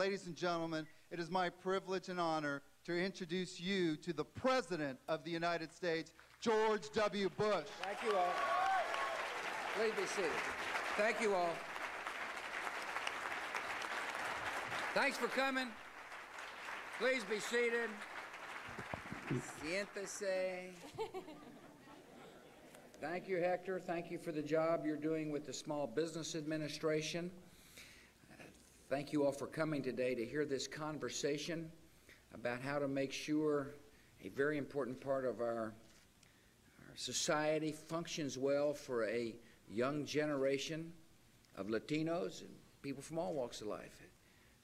ladies and gentlemen, it is my privilege and honor to introduce you to the President of the United States, George W. Bush. Thank you all. Please be seated. Thank you all. Thanks for coming. Please be seated. Siéntese. Thank you, Hector. Thank you for the job you're doing with the Small Business Administration. Thank you all for coming today to hear this conversation about how to make sure a very important part of our society functions well for a young generation of Latinos and people from all walks of life.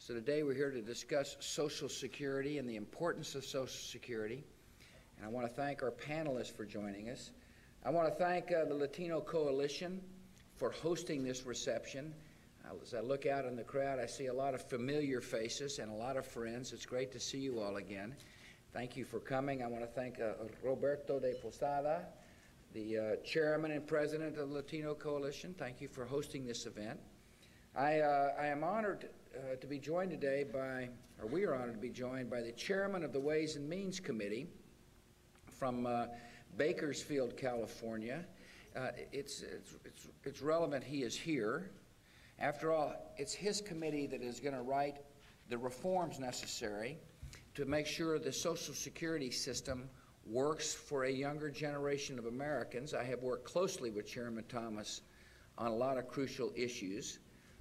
So today we're here to discuss Social Security and the importance of Social Security. And I want to thank our panelists for joining us. I want to thank the Latino Coalition for hosting this reception. As I look out in the crowd, I see a lot of familiar faces and a lot of friends. It's great to see you all again. Thank you for coming. I want to thank Roberto de Posada, the chairman and president of the Latino Coalition. Thank you for hosting this event. I am honored to be joined today by, or we are honored to be joined by the chairman of the Ways and Means Committee from Bakersfield, California. It's relevant he is here. After all, it's his committee that is going to write the reforms necessary to make sure the Social Security system works for a younger generation of Americans. I have worked closely with Chairman Thomas on a lot of crucial issues.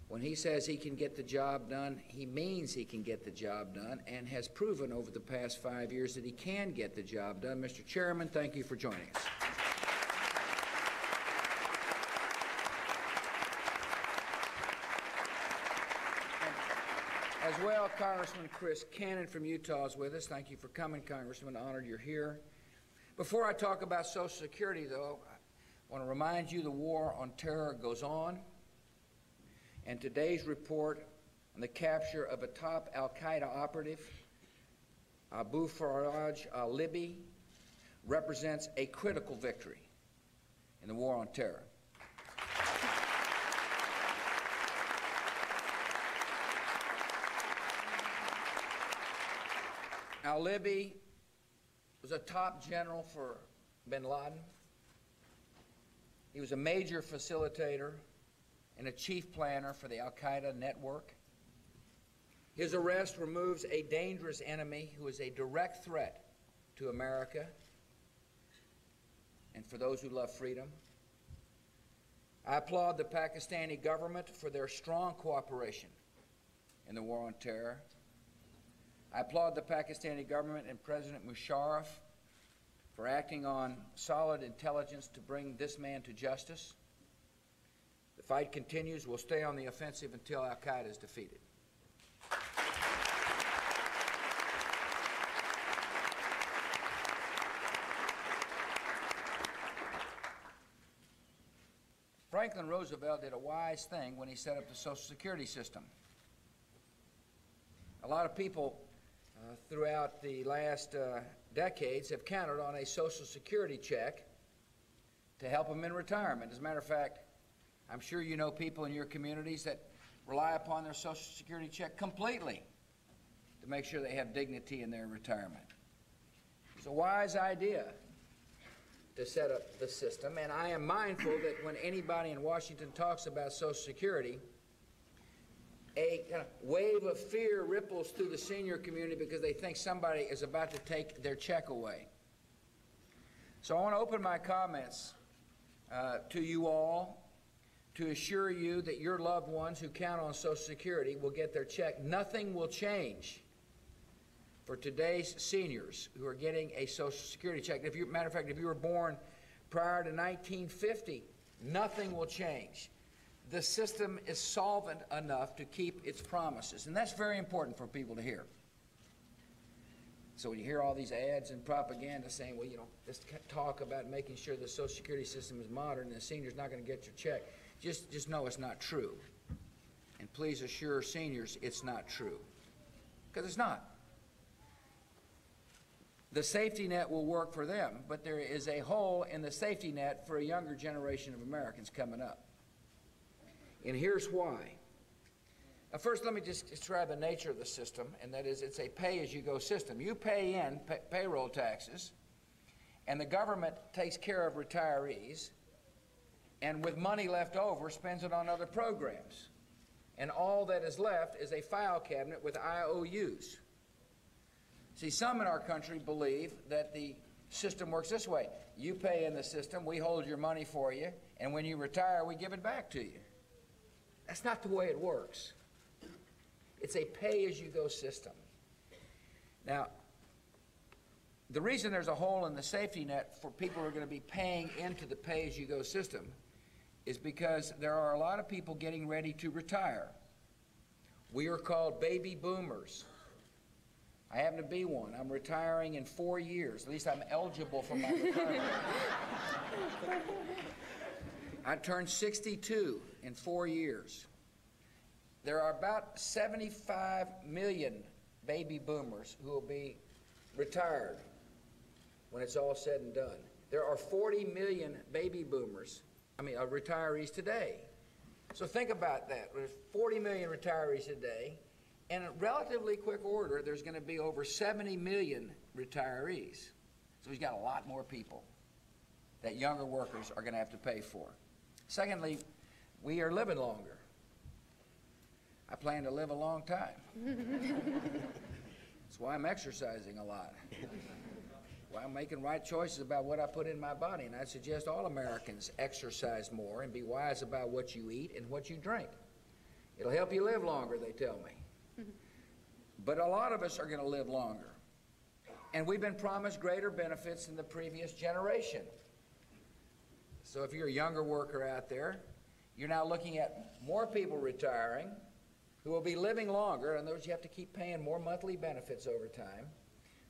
When he says he can get the job done, he means he can get the job done and has proven over the past 5 years that he can get the job done. Mr. Chairman, thank you for joining us. As well, Congressman Chris Cannon from Utah is with us. Thank you for coming, Congressman. Honored you're here. Before I talk about Social Security, though, I want to remind you the war on terror goes on. And today's report on the capture of a top al-Qaeda operative, Abu Faraj al-Libi, represents a critical victory in the war on terror. Al-Libi was a top general for bin Laden. He was a major facilitator and a chief planner for the al-Qaeda network. His arrest removes a dangerous enemy who is a direct threat to America and for those who love freedom. I applaud the Pakistani government for their strong cooperation in the war on terror. I applaud the Pakistani government and President Musharraf for acting on solid intelligence to bring this man to justice. The fight continues. We'll stay on the offensive until al-Qaeda is defeated. Franklin Roosevelt did a wise thing when he set up the Social Security system. A lot of people throughout the last decades have counted on a Social Security check to help them in retirement. As a matter of fact, I'm sure you know people in your communities that rely upon their Social Security check completely to make sure they have dignity in their retirement. It's a wise idea to set up the system, and I am mindful that when anybody in Washington talks about Social Security, a kind of wave of fear ripples through the senior community because they think somebody is about to take their check away. So I want to open my comments to you all to assure you that your loved ones who count on Social Security will get their check. Nothing will change for today's seniors who are getting a Social Security check. Matter of fact, if you were born prior to 1950, nothing will change. The system is solvent enough to keep its promises, and that's very important for people to hear. So when you hear all these ads and propaganda saying, well, you know, just talk about making sure the Social Security system is modern and the senior's not going to get your check, just know it's not true. And please assure seniors it's not true, because it's not. The safety net will work for them, but there is a hole in the safety net for a younger generation of Americans coming up. And here's why. First, let me just describe the nature of the system, and that is it's a pay-as-you-go system. You pay in payroll taxes, and the government takes care of retirees, and with money left over, spends it on other programs. And all that is left is a file cabinet with IOUs. See, some in our country believe that the system works this way. You pay in the system, we hold your money for you, and when you retire, we give it back to you. That's not the way it works. It's a pay-as-you-go system. Now, the reason there's a hole in the safety net for people who are going to be paying into the pay-as-you-go system is because there are a lot of people getting ready to retire. We are called baby boomers. I happen to be one. I'm retiring in 4 years. At least I'm eligible for my retirement. I turned 62 in 4 years. There are about 75 million baby boomers who will be retired when it's all said and done. There are 40 million baby boomers, retirees today. So think about that. There's 40 million retirees today. In a relatively quick order, there's going to be over 70 million retirees. So we've got a lot more people that younger workers are going to have to pay for. Secondly, we are living longer. I plan to live a long time. That's why I'm exercising a lot. Why I'm making right choices about what I put in my body. And I suggest all Americans exercise more and be wise about what you eat and what you drink. It'll help you live longer, they tell me. But a lot of us are going to live longer. And we've been promised greater benefits than the previous generation. So if you're a younger worker out there, you're now looking at more people retiring who will be living longer, and those you have to keep paying more monthly benefits over time,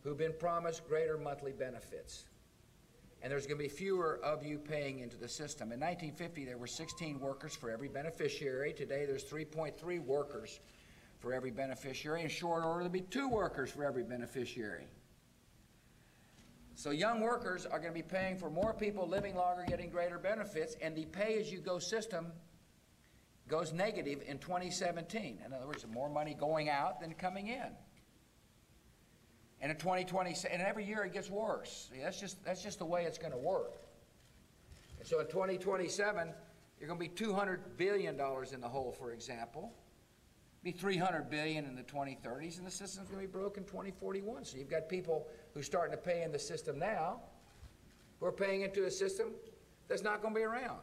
who've been promised greater monthly benefits. And there's going to be fewer of you paying into the system. In 1950, there were 16 workers for every beneficiary. Today, there's 3.3 workers for every beneficiary. In short order, there'll be 2 workers for every beneficiary. So young workers are going to be paying for more people living longer, getting greater benefits, and the pay-as-you-go system goes negative in 2017. In other words, more money going out than coming in. And in 2020, and every year it gets worse. See, that's just the way it's going to work. And so in 2027, you're going to be $200 billion in the hole, for example. Be $300 billion in the 2030s, and the system's going to be broken in 2041. So you've got people who are starting to pay in the system now, who are paying into a system that's not going to be around.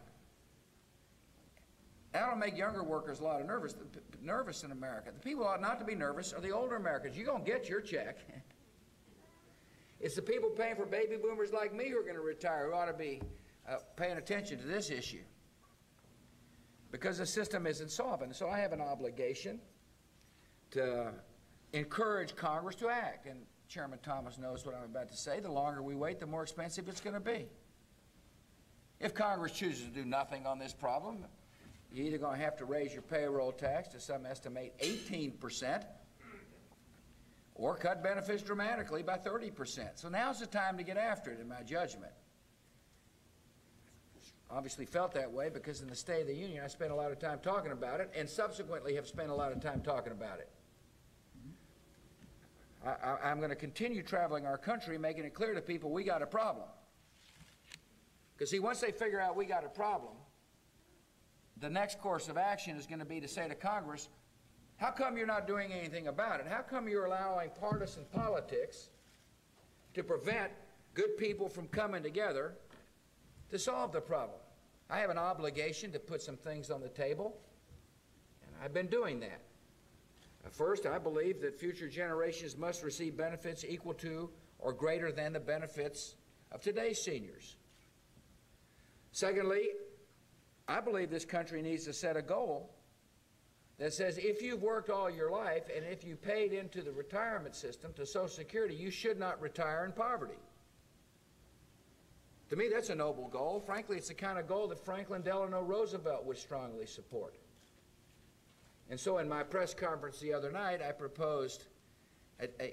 That'll make younger workers a lot nervous in America. The people who ought not to be nervous are the older Americans. You're going to get your check. It's the people paying for baby boomers like me who are going to retire who ought to be paying attention to this issue, because the system isn't solvent. So I have an obligation to encourage Congress to act. And Chairman Thomas knows what I'm about to say. The longer we wait, the more expensive it's going to be. If Congress chooses to do nothing on this problem, you're either going to have to raise your payroll tax to some estimate 18%, or cut benefits dramatically by 30%. So now's the time to get after it, in my judgment. Obviously felt that way because in the State of the Union I spent a lot of time talking about it, and subsequently have spent a lot of time talking about it. I'm going to continue traveling our country making it clear to people we got a problem. Because see, once they figure out we got a problem, the next course of action is going to be to say to Congress, how come you're not doing anything about it? How come you're allowing partisan politics to prevent good people from coming together to solve the problem? I have an obligation to put some things on the table, and I've been doing that. First, I believe that future generations must receive benefits equal to or greater than the benefits of today's seniors. Secondly, I believe this country needs to set a goal that says if you've worked all your life and if you paid into the retirement system, to Social Security, you should not retire in poverty. To me, that's a noble goal. Frankly, it's the kind of goal that Franklin Delano Roosevelt would strongly support. And so in my press conference the other night, I proposed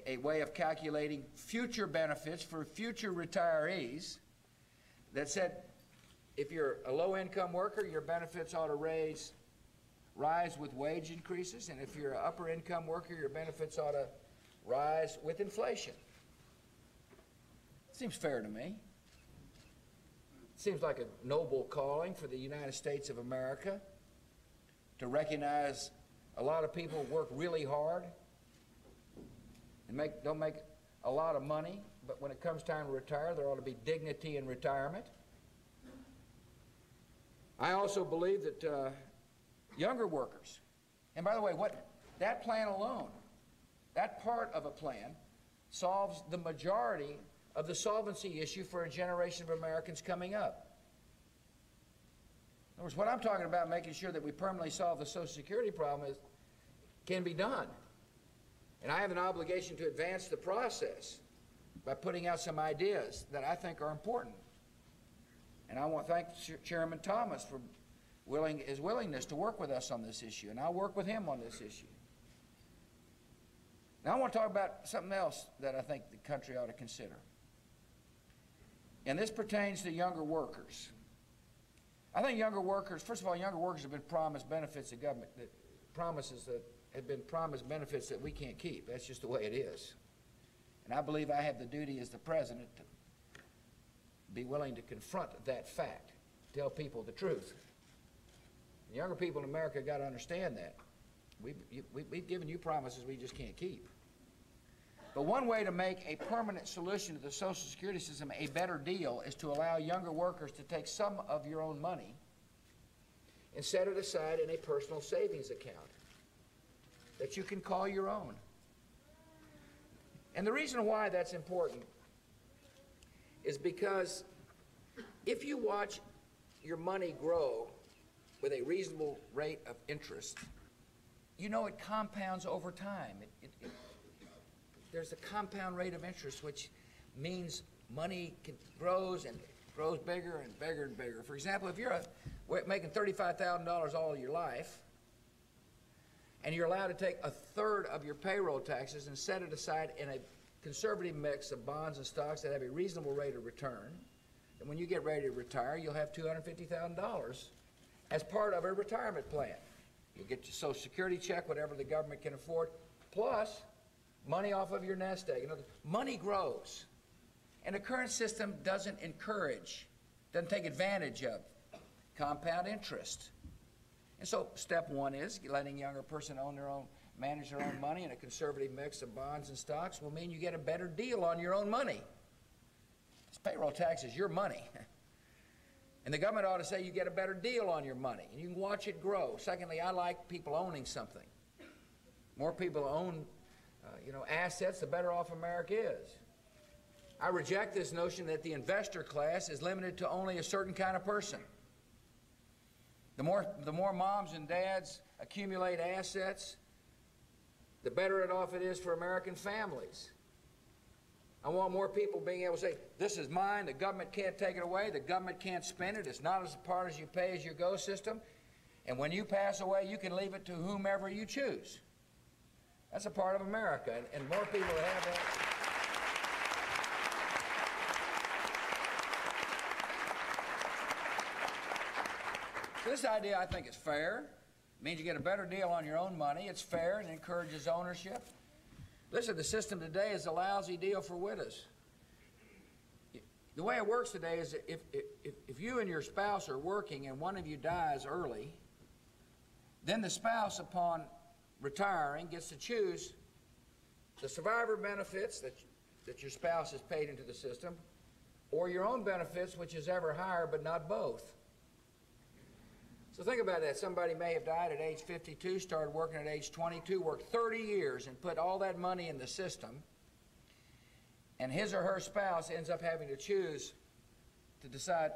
a way of calculating future benefits for future retirees that said, if you're a low-income worker, your benefits ought to raise rise with wage increases, and if you're an upper income worker, your benefits ought to rise with inflation. Seems fair to me. Seems like a noble calling for the United States of America to recognize a lot of people work really hard and don't make a lot of money, but when it comes time to retire, there ought to be dignity in retirement. I also believe that younger workers, and by the way, that plan alone, that part of a plan, solves the majority of the solvency issue for a generation of Americans coming up. In other words, what I'm talking about, making sure that we permanently solve the Social Security problem, can be done. And I have an obligation to advance the process by putting out some ideas that I think are important. And I want to thank Chairman Thomas for his willingness to work with us on this issue, and I'll work with him on this issue. Now I want to talk about something else that I think the country ought to consider. And this pertains to younger workers. I think younger workers, first of all, younger workers have been promised benefits of government, have been promised benefits that we can't keep. That's just the way it is. And I believe I have the duty as the president to be willing to confront that fact, tell people the truth. And younger people in America got to understand that. We've given you promises we just can't keep. But one way to make a permanent solution to the Social Security system a better deal is to allow younger workers to take some of your own money and set it aside in a personal savings account that you can call your own. And the reason why that's important is because if you watch your money grow with a reasonable rate of interest, you know it compounds over time. There's a compound rate of interest, which means money grows and grows bigger and bigger and bigger. For example, if you're making $35,000 all your life, and you're allowed to take a third of your payroll taxes and set it aside in a conservative mix of bonds and stocks that have a reasonable rate of return, and when you get ready to retire, you'll have $250,000 as part of a retirement plan. You'll get your Social Security check, whatever the government can afford, plus money off of your nest egg. In other words, money grows. And the current system doesn't take advantage of compound interest. And so step one is letting a younger person manage their own money in a conservative mix of bonds and stocks will mean you get a better deal on your own money. This payroll tax is your money. And the government ought to say you get a better deal on your money, and you can watch it grow. Secondly, I like people owning something. More people own assets, the better off America is. I reject this notion that the investor class is limited to only a certain kind of person. The more moms and dads accumulate assets, the better off it is for American families. I want more people being able to say, this is mine, the government can't take it away, the government can't spend it, it's not as part as you pay as you go system, and when you pass away, you can leave it to whomever you choose. That's a part of America, and more people have that. So this idea, I think, is fair. It means you get a better deal on your own money. It's fair and encourages ownership. Listen, the system today is a lousy deal for widows. The way it works today is if you and your spouse are working and one of you dies early, then the spouse, upon retiring, gets to choose the survivor benefits that your spouse has paid into the system, or your own benefits, which is ever higher, but not both. So think about that. Somebody may have died at age 52, started working at age 22, worked 30 years and put all that money in the system, and his or her spouse ends up having to choose to decide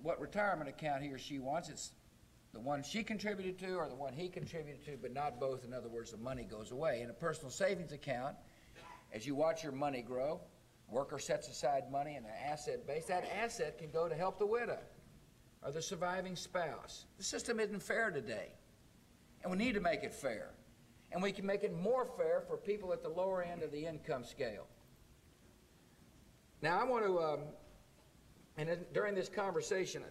what retirement account he or she wants. It's the one she contributed to or the one he contributed to, but not both. In other words, the money goes away. In a personal savings account, as you watch your money grow, worker sets aside money in an asset base. That asset can go to help the widow or the surviving spouse. The system isn't fair today, and we need to make it fair. And we can make it more fair for people at the lower end of the income scale. Now, I want to, during this conversation,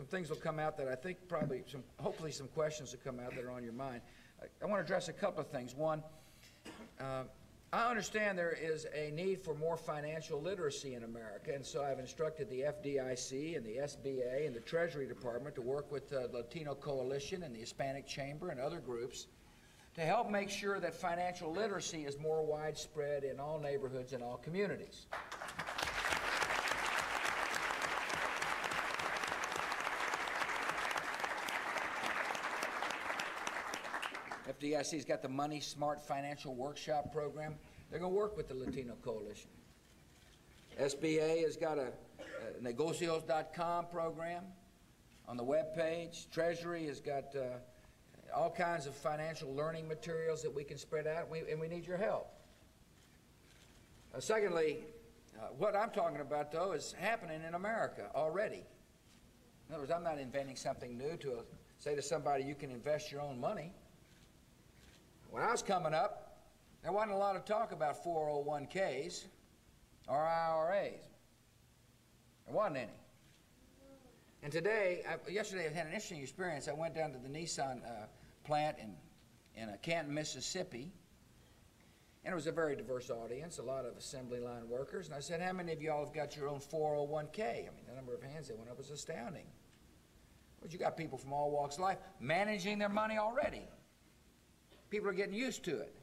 some things will come out that I think probably, hopefully some questions will come out that are on your mind. I want to address a couple of things. One, I understand there is a need for more financial literacy in America, and so I've instructed the FDIC and the SBA and the Treasury Department to work with the Latino Coalition and the Hispanic Chamber and other groups to help make sure that financial literacy is more widespread in all neighborhoods and all communities. FDIC's got the Money Smart Financial Workshop program. They're going to work with the Latino Coalition. SBA has got a negocios.com program on the web page. Treasury has got all kinds of financial learning materials that we can spread out, and we need your help. Secondly, what I'm talking about, though, is happening in America already. In other words, I'm not inventing something new to say to somebody, you can invest your own money. When I was coming up, there wasn't a lot of talk about 401ks or IRAs. There wasn't any. And today, yesterday I had an interesting experience. I went down to the Nissan plant in Canton, Mississippi, and it was a very diverse audience, a lot of assembly line workers. And I said, how many of y'all have got your own 401k? I mean, the number of hands that went up was astounding. But you got people from all walks of life managing their money already. People are getting used to it.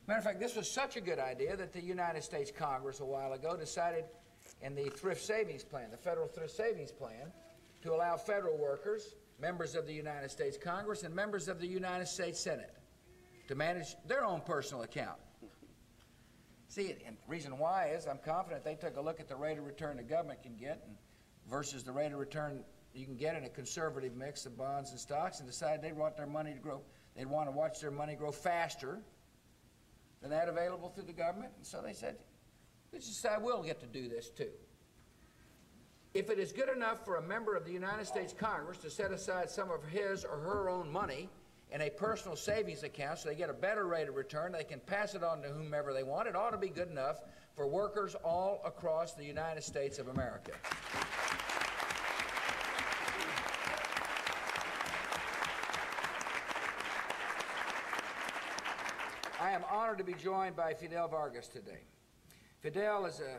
Matter of fact, this was such a good idea that the United States Congress a while ago decided in the Thrift Savings Plan, the Federal Thrift Savings Plan, to allow federal workers, members of the United States Congress, and members of the United States Senate to manage their own personal account. See, and the reason why is I'm confident they took a look at the rate of return the government can get versus the rate of return you can get in a conservative mix of bonds and stocks, and decided they want their money to grow. They'd want to watch their money grow faster than that available through the government. And so they said, let's decide we'll get to do this too. If it is good enough for a member of the United States Congress to set aside some of his or her own money in a personal savings account so they get a better rate of return, they can pass it on to whomever they want, it ought to be good enough for workers all across the United States of America. I am honored to be joined by Fidel Vargas today. Fidel is an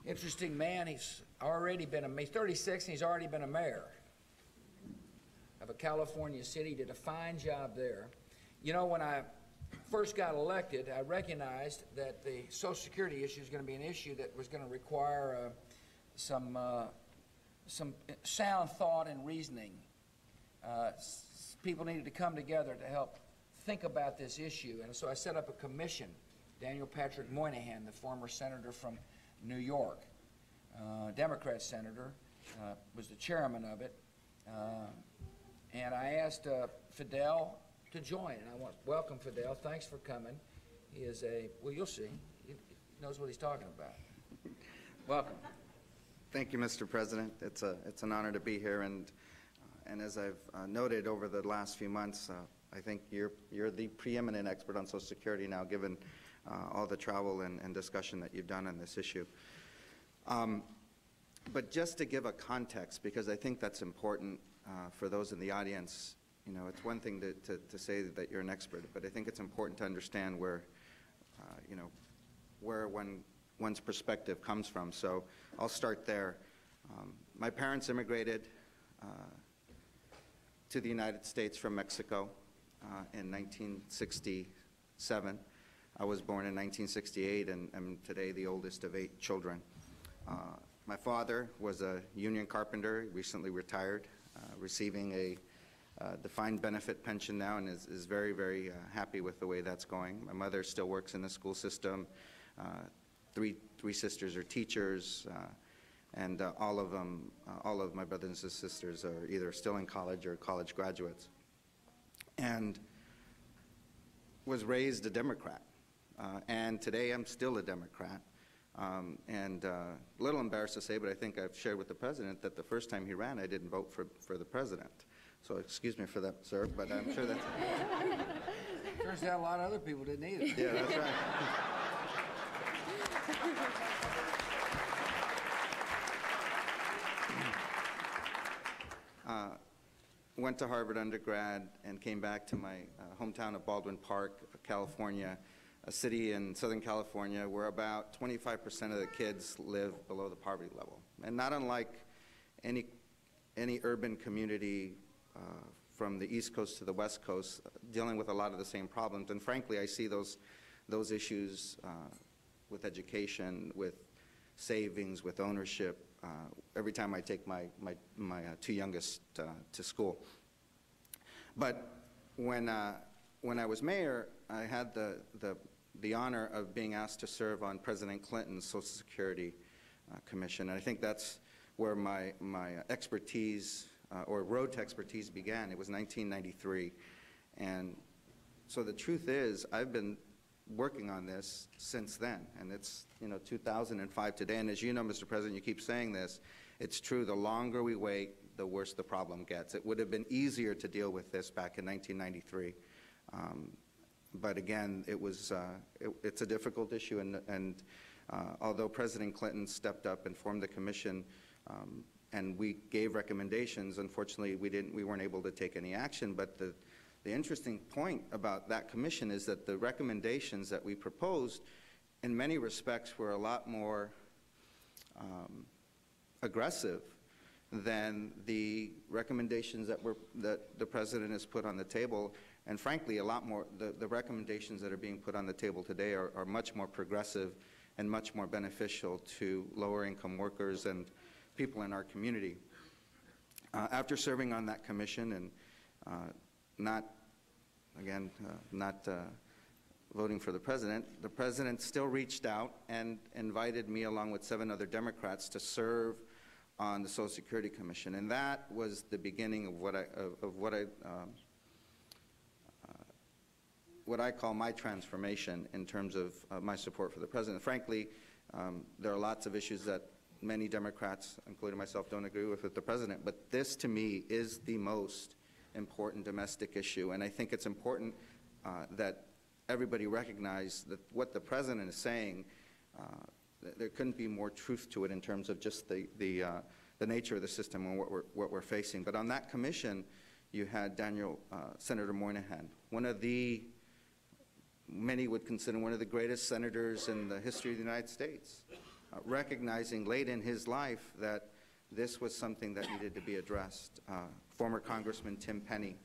interesting man. He's 36 and he's already been a mayor of a California city. He did a fine job there. You know, when I first got elected, I recognized that the Social Security issue is going to be an issue that was going to require some sound thought and reasoning. People needed to come together to help think about this issue, and so I set up a commission. Daniel Patrick Moynihan, the former senator from New York, Democrat senator, was the chairman of it, and I asked Fidel to join, and I want to welcome Fidel. Thanks for coming. He is well, you'll see. He knows what he's talking about. Welcome. Thank you, Mr. President. It's an honor to be here, and as I've noted over the last few months, I think you're the preeminent expert on Social Security now, given all the travel and discussion that you've done on this issue. But just to give a context, because I think that's important for those in the audience, you know, it's one thing to say that you're an expert, but I think it's important to understand where, you know, where one's perspective comes from. So I'll start there. My parents immigrated to the United States from Mexico in 1967. I was born in 1968 and am today the oldest of 8 children. My father was a union carpenter, recently retired, receiving a defined benefit pension now, and is very, very happy with the way that's going. My mother still works in the school system. Three sisters are teachers, and all of my brothers and sisters are either still in college or college graduates. And was raised a Democrat, and today I'm still a Democrat. And a little embarrassed to say, but I think I've shared with the President that the first time he ran, I didn't vote for the President. So excuse me for that, sir, but I'm sure that's... Turns out a lot of other people didn't either. Yeah, that's right. went to Harvard undergrad and came back to my hometown of Baldwin Park, California, a city in Southern California where about 25% of the kids live below the poverty level. And not unlike any urban community from the East Coast to the West Coast, dealing with a lot of the same problems. And frankly, I see those issues with education, with savings, with ownership, every time I take my two youngest to school. But when I was mayor, I had the honor of being asked to serve on President Clinton's Social Security Commission. And I think that's where my expertise, or road to expertise, began. It was 1993. And so the truth is, I've been working on this since then, and it's 2005 today. And as you know, Mr. President, you keep saying this, it's true, the longer we wait, the worse the problem gets. It would have been easier to deal with this back in 1993. But again, it's a difficult issue, and although President Clinton stepped up and formed the commission, and we gave recommendations, unfortunately we weren't able to take any action. But the interesting point about that commission is that the recommendations that we proposed, in many respects, were a lot more aggressive than the recommendations that the President has put on the table. And frankly, a lot more, the recommendations that are being put on the table today are much more progressive and much more beneficial to lower income workers and people in our community. After serving on that commission and not voting for the President still reached out and invited me along with 7 other Democrats to serve on the Social Security Commission. And that was the beginning of what I call my transformation in terms of my support for the President. Frankly, there are lots of issues that many Democrats, including myself, don't agree with the President, but this to me is the most important domestic issue. And I think it's important that everybody recognize that what the President is saying, there couldn't be more truth to it in terms of just the nature of the system and what we're facing. But on that commission, you had Senator Moynihan, one of the, many would consider one of the greatest senators in the history of the United States, recognizing late in his life that this was something that needed to be addressed. Former Congressman Tim Penny,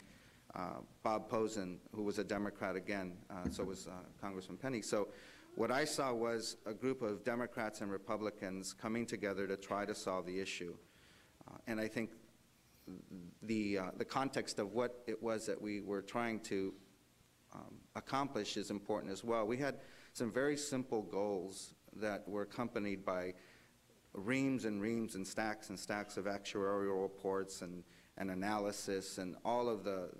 Bob Posen, who was a Democrat again, so was Congressman Penny. So what I saw was a group of Democrats and Republicans coming together to try to solve the issue. And I think the context of what it was that we were trying to accomplish is important as well. We had some very simple goals that were accompanied by reams and reams and stacks of actuarial reports and analysis and all of the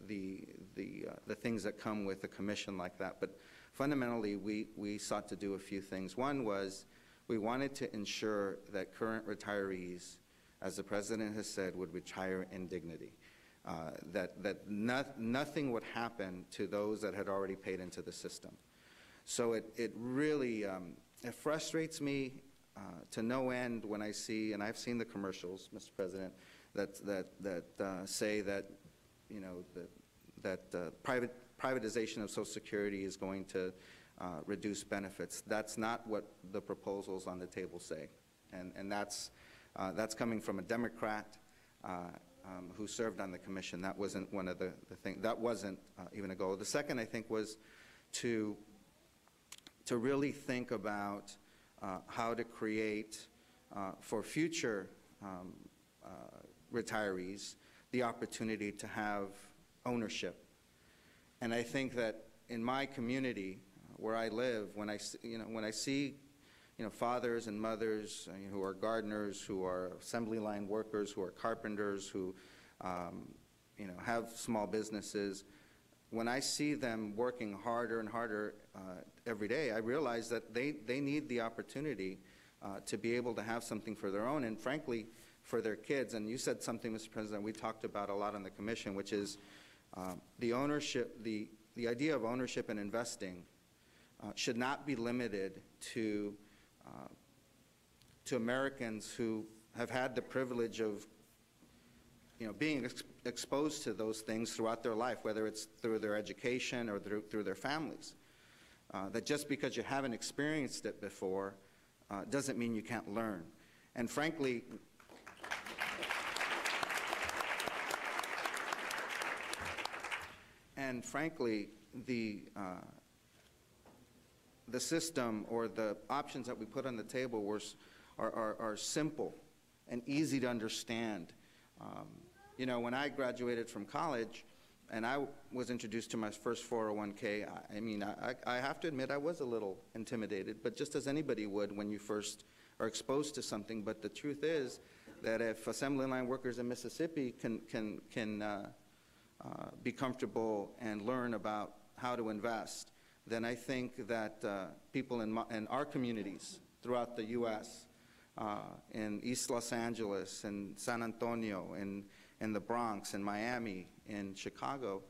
things that come with a commission like that. But fundamentally, we sought to do a few things. One was we wanted to ensure that current retirees, as the President has said, would retire in dignity. Nothing would happen to those that had already paid into the system. So it really it frustrates me to no end when I see, and I've seen the commercials, Mr. President, that say that privatization of Social Security is going to reduce benefits. That's not what the proposals on the table say, and that's coming from a Democrat who served on the commission. That wasn't one of the things. That wasn't even a goal. The second, I think, was to really think about how to create for future retirees the opportunity to have ownership. And I think that in my community where I live, when I see fathers and mothers who are gardeners, who are assembly line workers, who are carpenters, who have small businesses, when I see them working harder and harder every day, I realize that they need the opportunity to be able to have something for their own and, frankly, for their kids. And you said something, Mr. President, we talked about a lot on the commission, which is the ownership, the idea of ownership and investing should not be limited to Americans who have had the privilege of being exposed to those things throughout their life, whether it's through their education or through their families. That just because you haven't experienced it before doesn't mean you can't learn. And frankly, the system or the options that we put on the table are simple and easy to understand. When I graduated from college and I was introduced to my first 401k, I have to admit I was a little intimidated, but just as anybody would when you first are exposed to something. But the truth is that if assembly line workers in Mississippi can be comfortable and learn about how to invest, then I think that people in our communities throughout the U.S., in East Los Angeles, in San Antonio, in the Bronx, in Miami, in Chicago,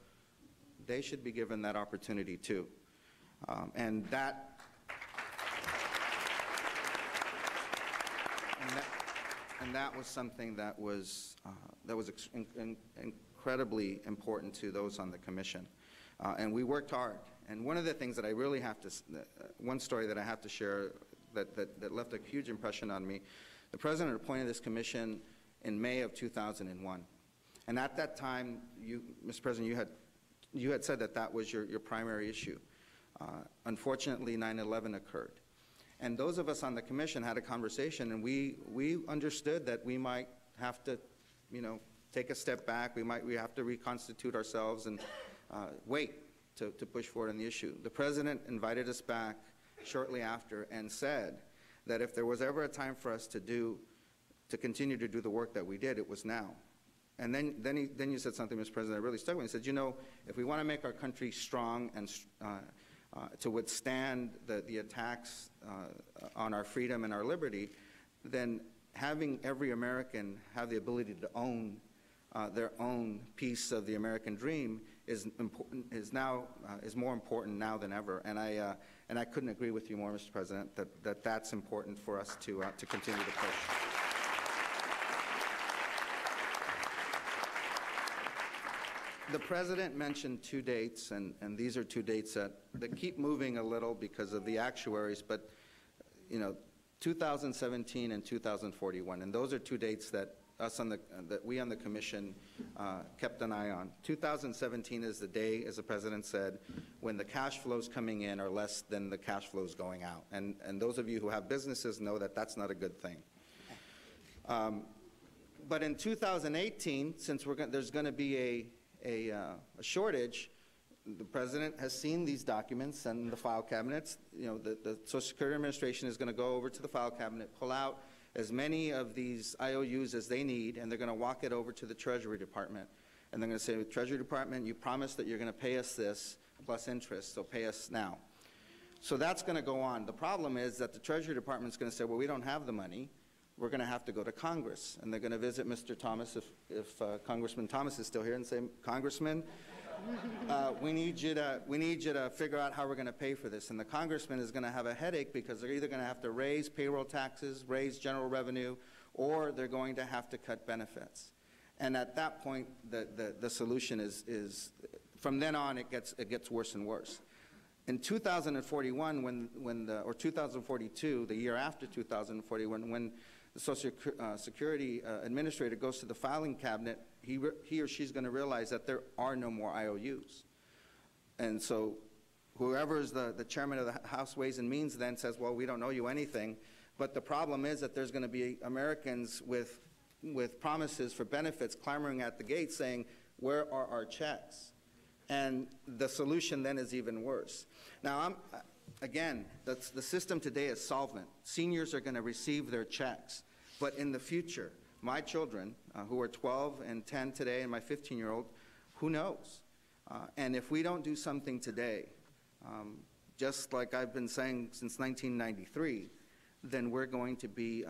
they should be given that opportunity too. And that was something that was incredibly important to those on the commission. And we worked hard. And one of the things that I really have to, one story that I have to share that left a huge impression on me, the President appointed this commission in May of 2001. And at that time, Mr. President, you had said that was your primary issue. Unfortunately, 9/11 occurred. And those of us on the commission had a conversation, and we understood that we might have to, take a step back. We have to reconstitute ourselves and wait to push forward on the issue. The President invited us back shortly after and said that if there was ever a time for us to continue to do the work that we did, it was now. And then you said something, Mr. President, that really stuck with me. He said, if we want to make our country strong and to withstand the attacks on our freedom and our liberty, then having every American have the ability to own their own piece of the American dream is more important now than ever. And I couldn't agree with you more, Mr. President, that's important for us to continue to push. The President mentioned two dates, and these are two dates that keep moving a little because of the actuaries, but 2017 and 2041, and those are two dates that we on the Commission kept an eye on. 2017 is the day, as the President said, when the cash flows coming in are less than the cash flows going out, and those of you who have businesses know that that's not a good thing. But in 2018, since there's going to be a shortage, the President has seen these documents and the file cabinets. The Social Security Administration is going to go over to the file cabinet, pull out as many of these IOUs as they need, and they're going to walk it over to the Treasury Department. And they're going to say, Treasury Department, you promised that you're going to pay us this plus interest, so pay us now. So that's going to go on. The problem is that the Treasury Department is going to say, well, we don't have the money. We're going to have to go to Congress. And they're going to visit Mr. Thomas, if Congressman Thomas is still here, and say, Congressman, we need you to figure out how we're going to pay for this. And the congressman is going to have a headache because they're either going to have to raise payroll taxes, raise general revenue, or they're going to have to cut benefits. And at that point, the solution is from then on, it gets worse and worse. In 2041, or 2042, the year after 2041, when the Social Security Administrator goes to the filing cabinet, he or she's going to realize that there are no more IOUs. And so whoever is the chairman of the House Ways and Means then says, well, we don't owe you anything. But the problem is that there's going to be Americans with promises for benefits clamoring at the gate saying, where are our checks? And the solution then is even worse. Now, again, the system today is solvent. Seniors are going to receive their checks. But in the future, my children, who are 12 and 10 today, and my 15-year-old, who knows? And if we don't do something today, just like I've been saying since 1993, then we're going to be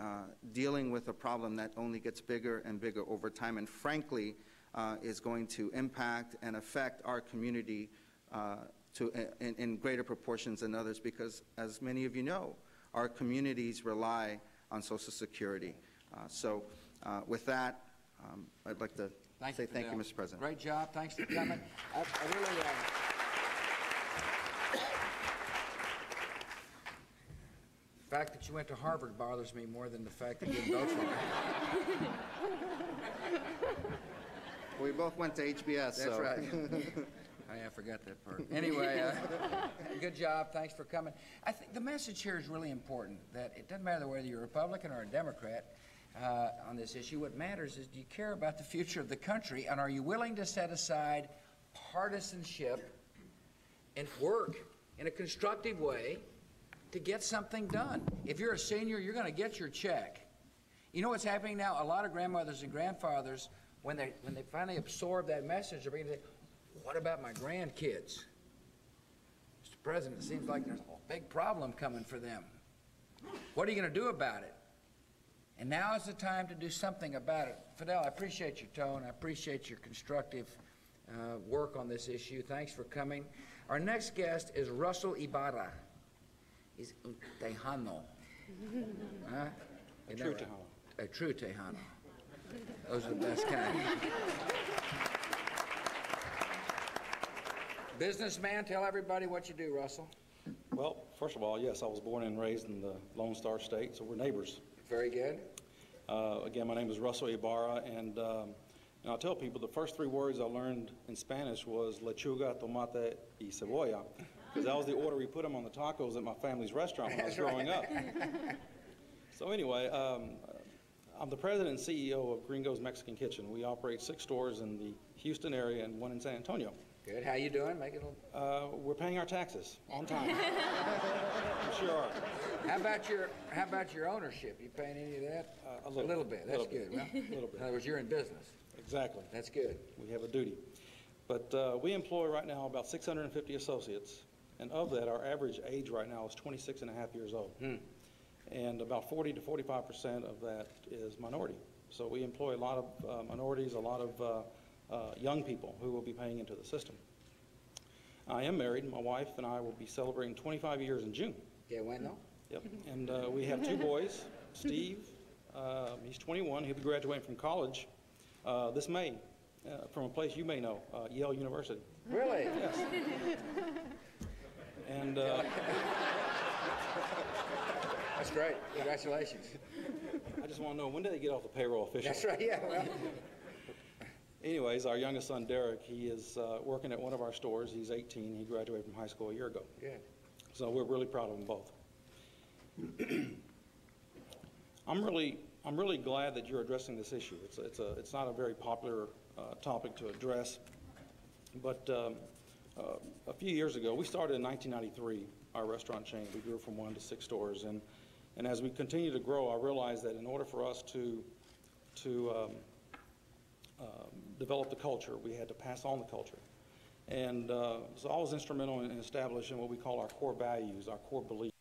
dealing with a problem that only gets bigger and bigger over time, and frankly, is going to impact and affect our community in greater proportions than others, because, as many of you know, our communities rely on Social Security. So with that, I'd like to Thank say you, thank you, Fidel. Mr. President. Great job. Thanks for coming. I really, the fact that you went to Harvard bothers me more than the fact that you didn't vote for me. We both went to HBS, That's so. right. I forgot that part. Anyway, good job. Thanks for coming. I think the message here is really important, that it doesn't matter whether you're a Republican or a Democrat on this issue. What matters is, do you care about the future of the country, and are you willing to set aside partisanship and work in a constructive way to get something done? If you're a senior, you're going to get your check. You know what's happening now? A lot of grandmothers and grandfathers, when they finally absorb that message, they're beginning to say, what about my grandkids? Mr. President, it seems like there's a big problem coming for them. What are you going to do about it? And now is the time to do something about it. Fidel, I appreciate your tone. I appreciate your constructive work on this issue. Thanks for coming. Our next guest is Russell Ibarra. He's un Tejano. A true Tejano. A true Tejano. Those are the best kind. Businessman, tell everybody what you do, Russell. Well, first of all, yes, I was born and raised in the Lone Star State, so we're neighbors. Very good. Again, my name is Russell Ibarra, and I'll tell people the first 3 words I learned in Spanish was lechuga, tomate, y cebolla, because that was the order we put them on the tacos at my family's restaurant when I was growing up. So anyway, I'm the president and CEO of Gringo's Mexican Kitchen. We operate 6 stores in the Houston area and 1 in San Antonio. Good. How you doing? Make it a little... We're paying our taxes on time. We sure are. How about your ownership? You paying any of that? A little bit. That's good. Well, A little bit. in other words, you're in business. Exactly. That's good. We have a duty. But we employ right now about 650 associates, and of that, our average age right now is 26 and a half years old. And about 40 to 45% of that is minority. So we employ a lot of minorities, a lot of young people who will be paying into the system. I am married. My wife and I will be celebrating 25 years in June. Que bueno. Yep. And we have 2 boys. Steve, he's 21. He'll be graduating from college this May from a place you may know, Yale University. Really? Yes. And That's great. Congratulations. I just want to know, when do they get off the payroll officially? That's right. Yeah. Well. Anyways, our youngest son, Derek, he is working at one of our stores. He's 18. He graduated from high school a year ago. Good. So we're really proud of them both. I'm really glad that you're addressing this issue. It's not a very popular topic to address, but a few years ago, we started in 1993, our restaurant chain. We grew from 1 to 6 stores, and as we continue to grow, I realized that in order for us to develop the culture, we had to pass on the culture. And so I was instrumental in establishing what we call our core values, our core beliefs.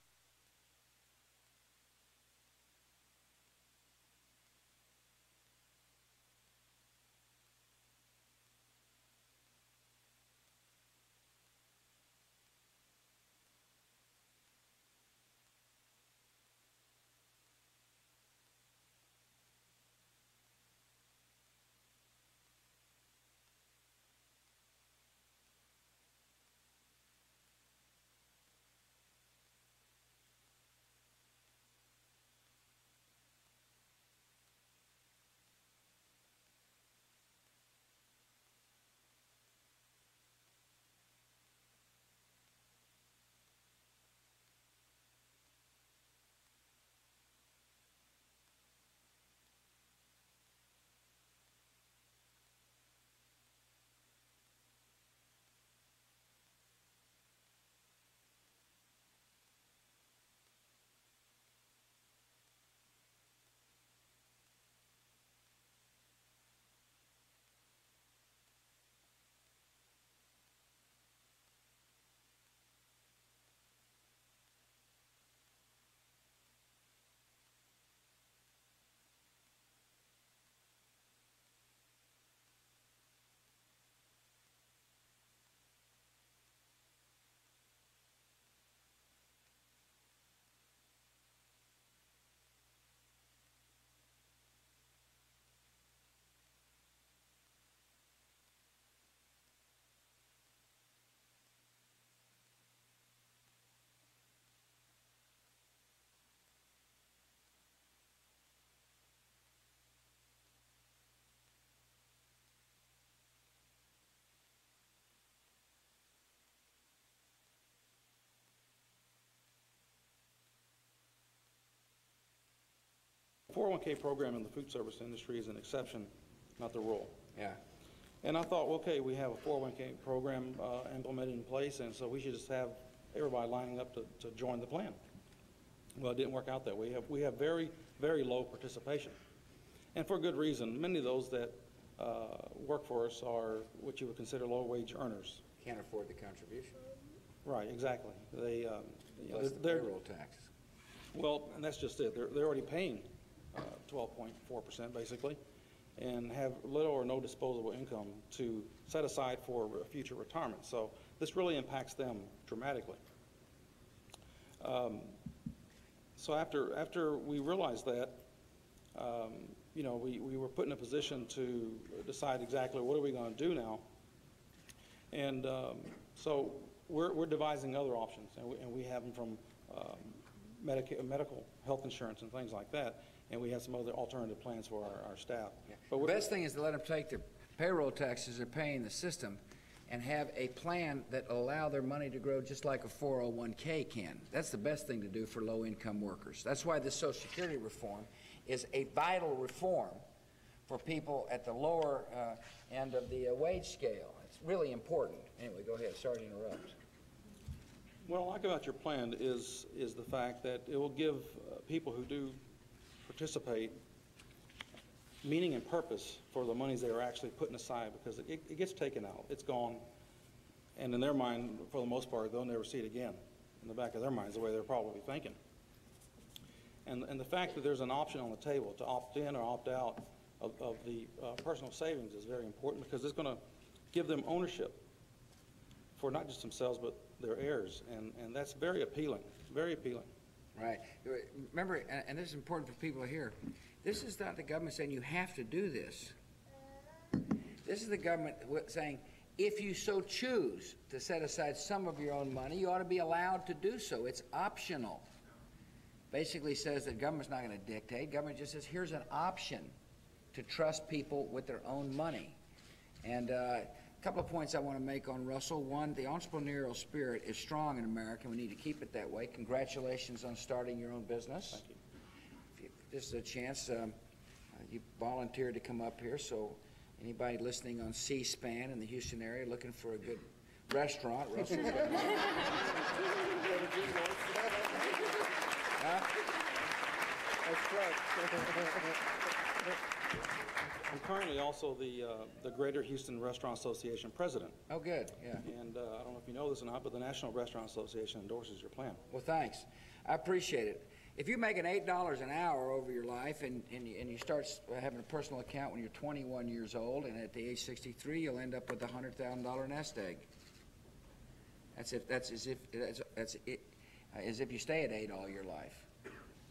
401k program in the food service industry is an exception, not the rule. Yeah. And I thought, okay, we have a 401k program implemented in place, and so we should just have everybody lining up to join the plan. Well, it didn't work out that way. We have very, very low participation, and for good reason. Many of those that work for us are what you would consider low-wage earners. Can't afford the contribution. Right, exactly. They, Plus the payroll tax. well, and that's just it. They're already paying 12.4% basically, and have little or no disposable income to set aside for future retirement. So this really impacts them dramatically. So after we realized that, you know, we were put in a position to decide exactly what are we going to do now. And so we're devising other options, and we have them from medical health insurance and things like that, and we have some other alternative plans for our staff. Yeah. But The best thing is to let them take their payroll taxes they're paying the system and have a plan that allow their money to grow just like a 401k can. That's the best thing to do for low-income workers. That's why this Social Security reform is a vital reform for people at the lower end of the wage scale. It's really important. Anyway, go ahead. Sorry to interrupt. what I like about your plan is the fact that it will give people who do participate meaning and purpose for the monies they are actually putting aside, because it gets taken out. It's gone. And in their mind, for the most part, they'll never see it again. In the back of their minds, the way they're probably thinking. And the fact that there's an option on the table to opt in or opt out of the personal savings is very important, because it's going to give them ownership for not just themselves but their heirs, and that's very appealing, very appealing. Right. Remember, and this is important for people to hear, this is not the government saying you have to do this. This is the government saying, if you so choose to set aside some of your own money, you ought to be allowed to do so. It's optional. Basically says that government's not going to dictate. Government just says, here's an option to trust people with their own money. And a couple of points I want to make on Russell. One, the entrepreneurial spirit is strong in America. We need to keep it that way. Congratulations on starting your own business. Thank you. This is a chance. You volunteered to come up here, so anybody listening on C-SPAN in the Houston area looking for a good restaurant, Russell's got I'm currently also the Greater Houston Restaurant Association president. Oh, good, yeah. And I don't know if you know this or not, but the National Restaurant Association endorses your plan. Well, thanks. I appreciate it. If you're making $8 an hour over your life and you start having a personal account when you're 21 years old, and at the age 63, you'll end up with a $100,000 nest egg. That's as if you stay at 8 all your life.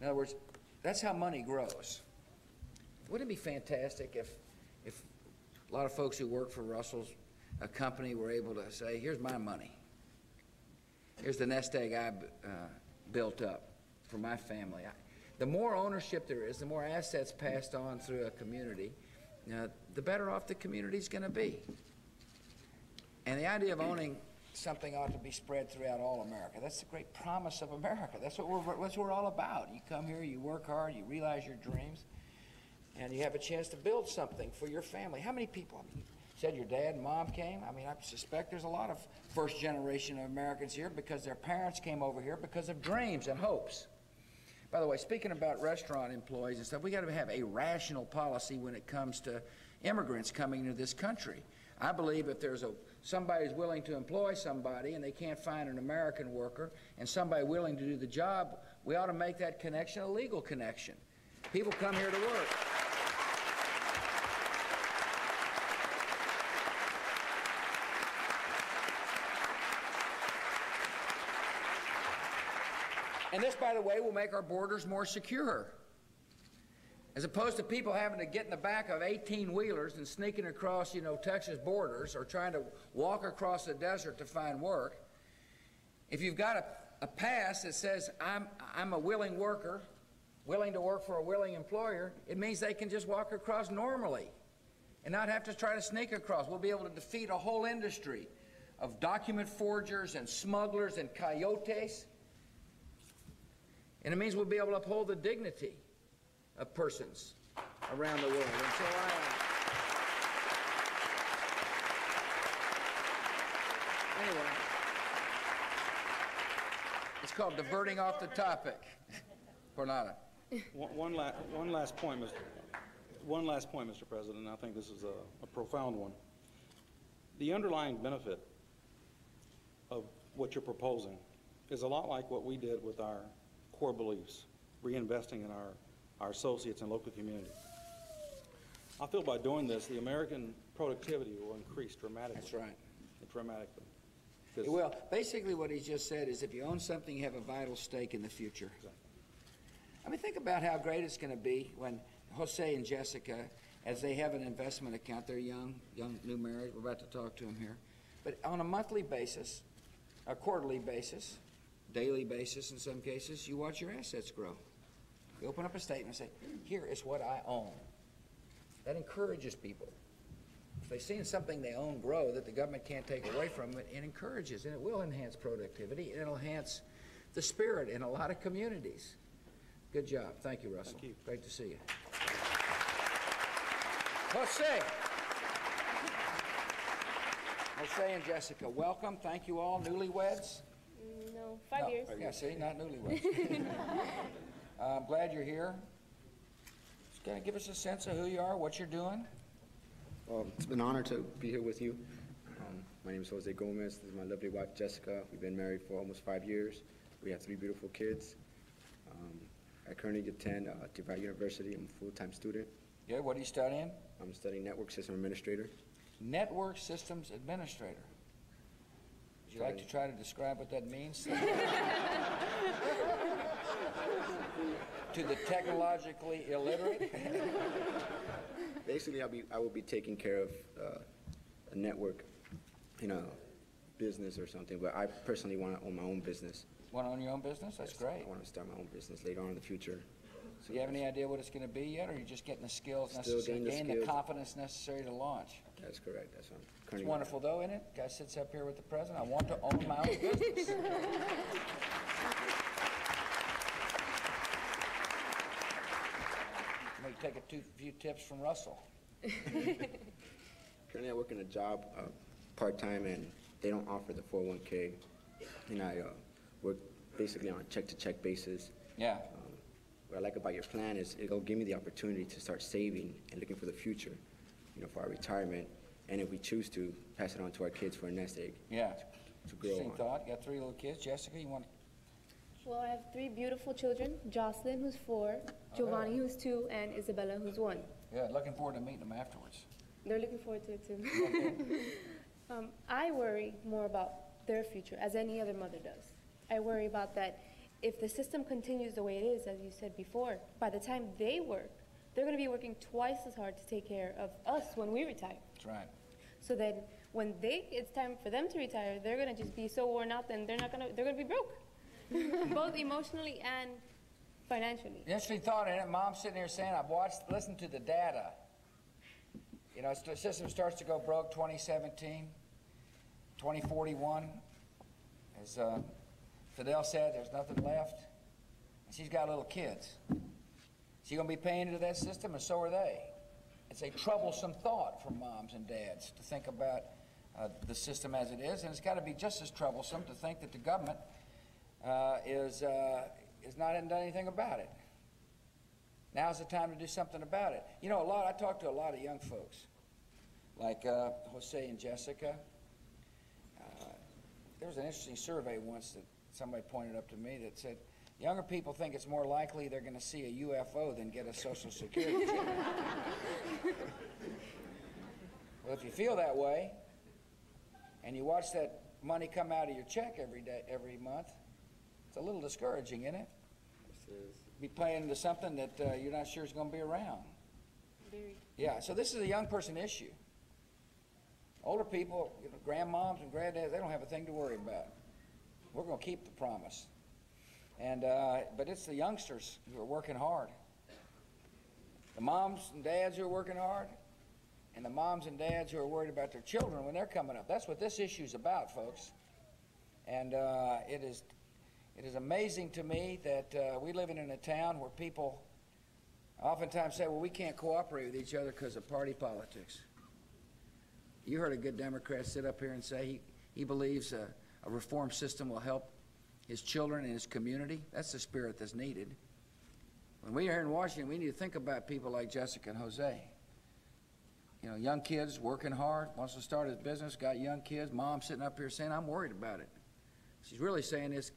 In other words, that's how money grows. Wouldn't it be fantastic if a lot of folks who work for Russell's company were able to say, here's my money. Here's the nest egg I built up for my family. The more ownership there is, the more assets passed on through a community, the better off the community's going to be. And the idea of owning something ought to be spread throughout all America. That's the great promise of America. That's what we're all about. You come here, you work hard, you realize your dreams, and you have a chance to build something for your family. How many people? I mean, you said your dad and mom came. I mean, I suspect there's a lot of first generation of Americans here because their parents came over here because of dreams and hopes. By the way, speaking about restaurant employees and stuff, we got to have a rational policy when it comes to immigrants coming into this country. I believe if there's somebody who's willing to employ somebody and they can't find an American worker and somebody willing to do the job, we ought to make that connection a legal connection. People come here to work. And this, by the way, will make our borders more secure. As opposed to people having to get in the back of 18-wheelers and sneaking across, Texas borders or trying to walk across the desert to find work. If you've got a pass that says, I'm a willing worker, willing to work for a willing employer, it means they can just walk across normally and not have to try to sneak across. We'll be able to defeat a whole industry of document forgers and smugglers and coyotes. And it means we'll be able to uphold the dignity of persons around the world. And so anyway, it's called diverting off the topic. Por nada. One last point, Mr. President, and I think this is a profound one. The underlying benefit of what you're proposing is a lot like what we did with our core beliefs, reinvesting in our associates and local community. I feel by doing this, the American productivity will increase dramatically. That's right. Dramatically. Well, basically what he just said is if you own something, you have a vital stake in the future. Exactly. I mean, think about how great it's going to be when Jose and Jessica, as they have an investment account, they're young new married, we're about to talk to them here, but on a monthly basis, a quarterly basis, daily basis in some cases, you watch your assets grow. You open up a statement and say, here is what I own. That encourages people. If they've seen something they own grow that the government can't take away from it, it encourages, and it will enhance productivity, and it'll enhance the spirit in a lot of communities. Good job. Thank you, Russell. Thank you. Great to see you. Jose and Jessica, welcome. Thank you all. Newlyweds? No, 5 years. Yeah, see, not newlyweds. I'm glad you're here. Just kind of give us a sense of who you are, what you're doing. Well, it's been an honor to be here with you. My name is Jose Gomez. This is my lovely wife, Jessica. We've been married for almost 5 years. We have 3 beautiful kids. I currently attend DeVry University. I'm a full-time student. Yeah, what are you studying? I'm studying Network System Administrator. Network Systems Administrator. Would you like to try to describe what that means? To the technologically illiterate? Basically, I will be taking care of a network, business or something. But I personally want to own my own business. Want to own your own business? That's great. I want to start my own business later on in the future. Do you have any idea what it's going to be yet, or are you just getting the skills Still necessary, getting the gain the skills. confidence necessary to launch? That's correct. That's what I'm It's currently. wonderful, though, isn't it? Guy sits up here with the president. I want to own my own business. Maybe take a few tips from Russell. Currently, I work in a job part-time, and they don't offer the 401k. And I work basically on a check-to-check basis. Yeah. What I like about your plan is it'll give me the opportunity to start saving and looking for the future, for our retirement, and if we choose to, pass it on to our kids for a nest egg. Yeah. To grow Interesting on. thought. You got 3 little kids. Jessica, you want to? Well, I have 3 beautiful children, Jocelyn, who's 4, Giovanni, who's 2, and Isabella, who's 1. Yeah, looking forward to meeting them afterwards. They're looking forward to it, too. I worry more about their future, as any other mother does. I worry about that if the system continues the way it is, as you said before, by the time they work, they're going to be working twice as hard to take care of us when we retire. That's right. So that when it's time for them to retire, they're going to just be so worn out, then they're going to be broke, both emotionally and financially. Interesting thought in it. Mom's sitting here saying, listened to the data. The system starts to go broke 2017, 2041. As Fidel said, there's nothing left. And she's got little kids. She's going to be paying into that system, and so are they. It's a troublesome thought for moms and dads to think about the system as it is, and it's got to be just as troublesome to think that the government is not done anything about it. Now's the time to do something about it. I talk to a lot of young folks, like Jose and Jessica. There was an interesting survey once that somebody pointed up to me that said, younger people think it's more likely they're going to see a UFO than get a Social Security check. Well, if you feel that way, and you watch that money come out of your check every month, it's a little discouraging, isn't it? Be playing into something that you're not sure is going to be around. Very. Yeah, so this is a young person issue. Older people, grandmoms and granddads, they don't have a thing to worry about. We're going to keep the promise. But it's the youngsters who are working hard. The moms and dads who are working hard, and the moms and dads who are worried about their children when they're coming up. That's what this issue is about, folks. And it is amazing to me that we live in a town where people I oftentimes say, well, we can't cooperate with each other because of party politics. You heard a good Democrat sit up here and say he believes a reform system will help his children and his community. That's the spirit that's needed. When we are here in Washington, we need to think about people like Jessica and Jose. You know, young kids working hard, wants to start his business, got young kids, mom sitting up here saying, I'm worried about it. She's really saying this,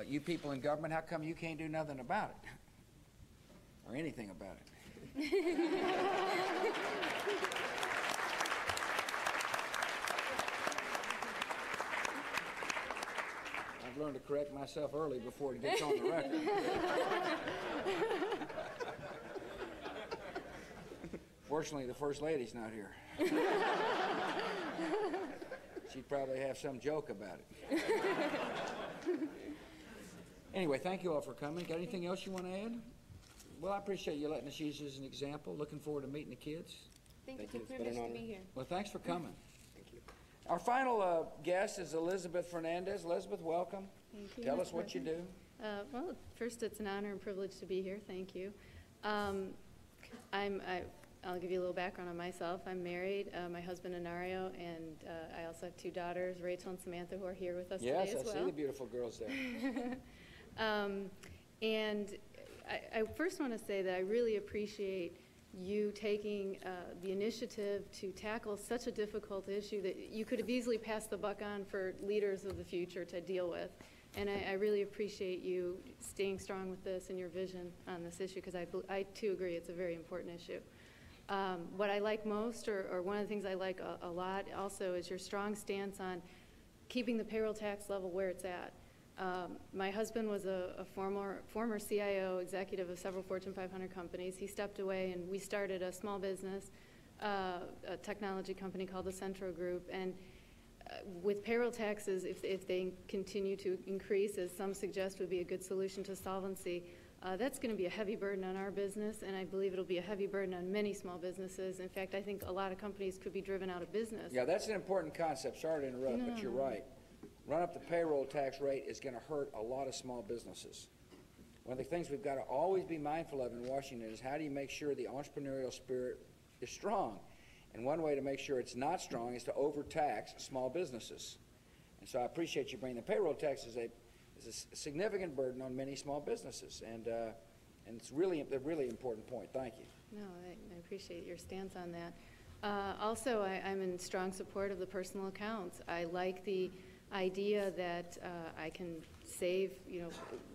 you people in government, how come you can't do nothing about it? Or anything about it? I've learned to correct myself early before it gets on the record. Fortunately, the First Lady's not here. She'd probably have some joke about it. Anyway, thank you all for coming. Got anything else you want to add? Well, I appreciate you letting us use you as an example. Looking forward to meeting the kids. Thank you. It's a privilege to be here. Well, thanks for coming. Thank you. Our final guest is Elizabeth Fernandez. Elizabeth, welcome. Thank you. Tell us what you do. Well, first, it's an honor and privilege to be here. Thank you. I'll give you a little background on myself. I'm married. My husband, Inario, and I also have 2 daughters, Rachel and Samantha, who are here with us today as well. Yes, I see the beautiful girls there. And I first want to say that I really appreciate you taking the initiative to tackle such a difficult issue that you could have easily passed the buck on for leaders of the future to deal with. And I really appreciate you staying strong with this and your vision on this issue, because I too agree it's a very important issue. What I like most, or one of the things I like a lot also, is your strong stance on keeping the payroll tax level where it's at. My husband was a former CIO executive of several Fortune 500 companies. He stepped away, and we started a small business, a technology company called the Centro Group. And with payroll taxes, if they continue to increase, as some suggest would be a good solution to solvency, that's going to be a heavy burden on our business, and I believe it'll be a heavy burden on many small businesses. In fact, I think a lot of companies could be driven out of business. Yeah, that's an important concept. Sorry to interrupt, but you're right. Run up the payroll tax rate is going to hurt a lot of small businesses. One of the things we've got to always be mindful of in Washington is how do you make sure the entrepreneurial spirit is strong? And one way to make sure it's not strong is to overtax small businesses. And so I appreciate you bringing the payroll tax as a significant burden on many small businesses, and it's really a really important point. Thank you. No, I appreciate your stance on that. Also, I'm in strong support of the personal accounts. I like the idea that I can save,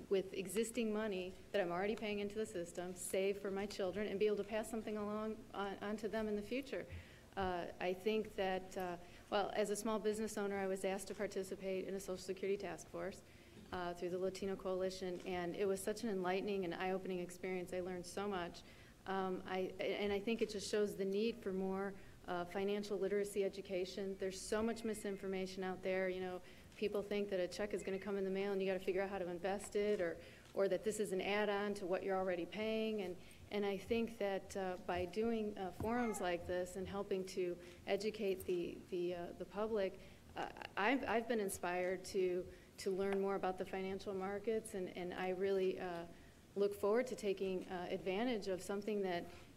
with existing money that I'm already paying into the system, save for my children, and be able to pass something along onto them in the future. I think that, well, as a small business owner, I was asked to participate in a Social Security task force through the Latino Coalition, and it was such an enlightening and eye-opening experience. I learned so much. And I think it just shows the need for more financial literacy education. There's so much misinformation out there. People think that a check is going to come in the mail and you got to figure out how to invest it, or that this is an add-on to what you're already paying. And I think that by doing forums like this and helping to educate the public, I've been inspired to learn more about the financial markets, and I really look forward to taking advantage of something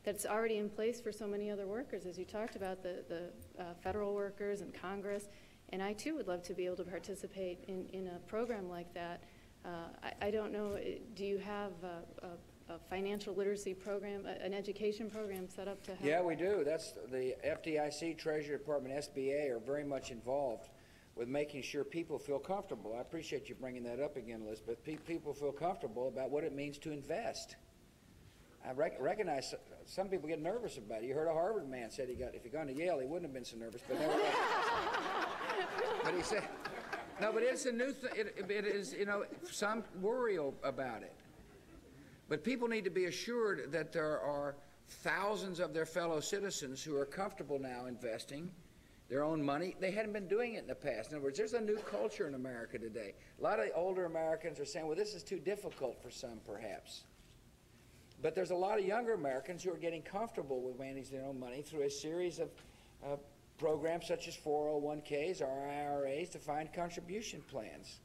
that's already in place for so many other workers, as you talked about, the federal workers and Congress. And I too would love to be able to participate in a program like that. I don't know, do you have a financial literacy program, an education program set up to help? Yeah, we do. That's the FDIC, Treasury Department, SBA are very much involved with making sure people feel comfortable. I appreciate you bringing that up again, Elizabeth. People feel comfortable about what it means to invest. I recognize some people get nervous about it. You heard a Harvard man said if he'd gone to Yale, he wouldn't have been so nervous, but nevertheless. But he said, no, but it's a new thing. It is, some worry about it. But people need to be assured that there are thousands of their fellow citizens who are comfortable now investing their own money. They hadn't been doing it in the past. In other words, there's a new culture in America today. A lot of the older Americans are saying, well, this is too difficult for some, perhaps. But there's a lot of younger Americans who are getting comfortable with managing their own money through a series of programs such as 401ks or IRAs, defined contribution plans.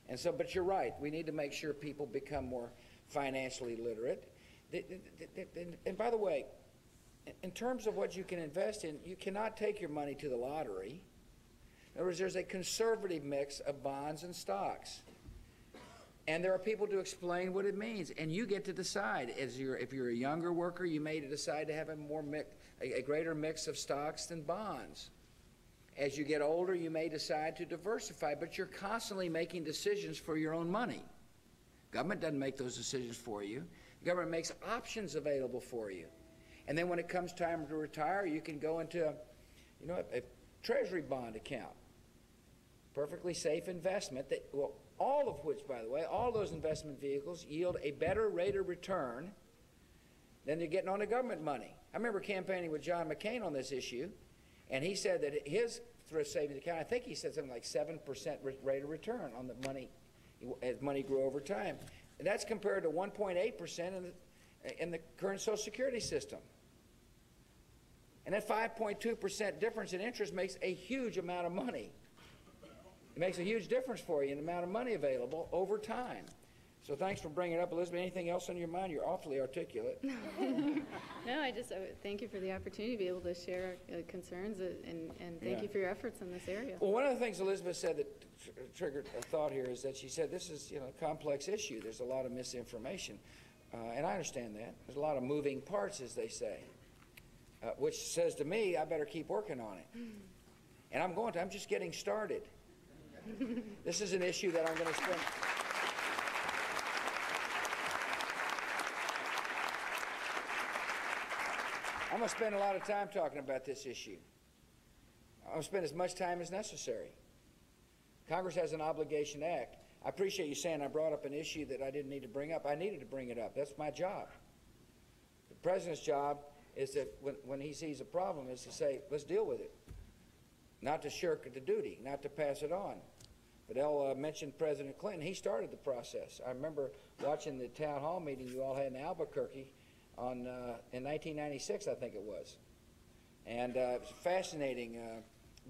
And so, but you're right, we need to make sure people become more financially literate. And by the way, in terms of what you can invest in, you cannot take your money to the lottery. In other words, there's a conservative mix of bonds and stocks. And there are people to explain what it means, and you get to decide. If you're a younger worker, you may decide to have a greater mix of stocks than bonds. As you get older, you may decide to diversify, but you're constantly making decisions for your own money. Government doesn't make those decisions for you. The government makes options available for you. And then when it comes time to retire, you can go into a treasury bond account. Perfectly safe investment that, well, all of which, by the way, all those investment vehicles yield a better rate of return than you're getting on the government money. I remember campaigning with John McCain on this issue, and he said that his thrift savings account, I think he said something like 7% rate of return on the money as money grew over time. And that's compared to 1.8% in the current Social Security system. And that 5.2% difference in interest makes a huge amount of money. It makes a huge difference for you in the amount of money available over time. So thanks for bringing it up, Elizabeth. Anything else on your mind? You're awfully articulate. No, I thank you for the opportunity to be able to share concerns, and thank you for your efforts in this area. Well, one of the things Elizabeth said that triggered a thought here is that she said this is a complex issue. There's a lot of misinformation. And I understand that. There's a lot of moving parts, as they say, which says to me, I better keep working on it. And I'm just getting started. This is an issue that I'm going to spend... I'm going to spend a lot of time talking about this issue. I'm going to spend as much time as necessary. Congress has an obligation to act. I appreciate you saying I brought up an issue that I didn't need to bring up. I needed to bring it up. That's my job. The president's job is that when he sees a problem is to say, let's deal with it. Not to shirk the duty, not to pass it on. But Elle mentioned President Clinton. He started the process. I remember watching the town hall meeting you all had in Albuquerque in 1996, I think it was. And it was a fascinating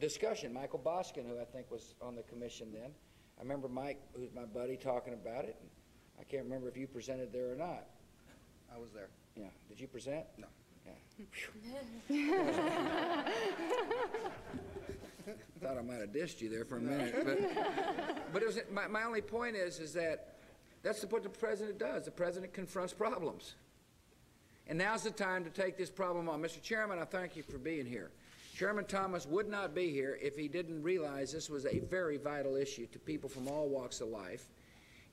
discussion. Michael Boskin, who I think was on the commission then. I remember Mike, who's my buddy, talking about it. And I can't remember if you presented there or not. I was there. Yeah. Did you present? No. Yeah. Thought I might have dissed you there for a minute. But it was, my only point is that that's what the president does. The president confronts problems. And now's the time to take this problem on. Mr. Chairman, I thank you for being here. Chairman Thomas would not be here if he didn't realize this was a very vital issue to people from all walks of life.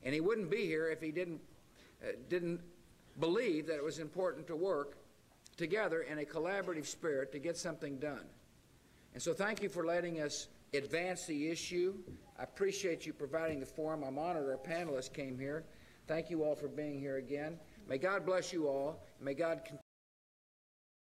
And he wouldn't be here if he didn't believe that it was important to work together in a collaborative spirit to get something done. And so thank you for letting us advance the issue. I appreciate you providing the forum. I'm honored our panelists came here. Thank you all for being here again. May God bless you all. May God continue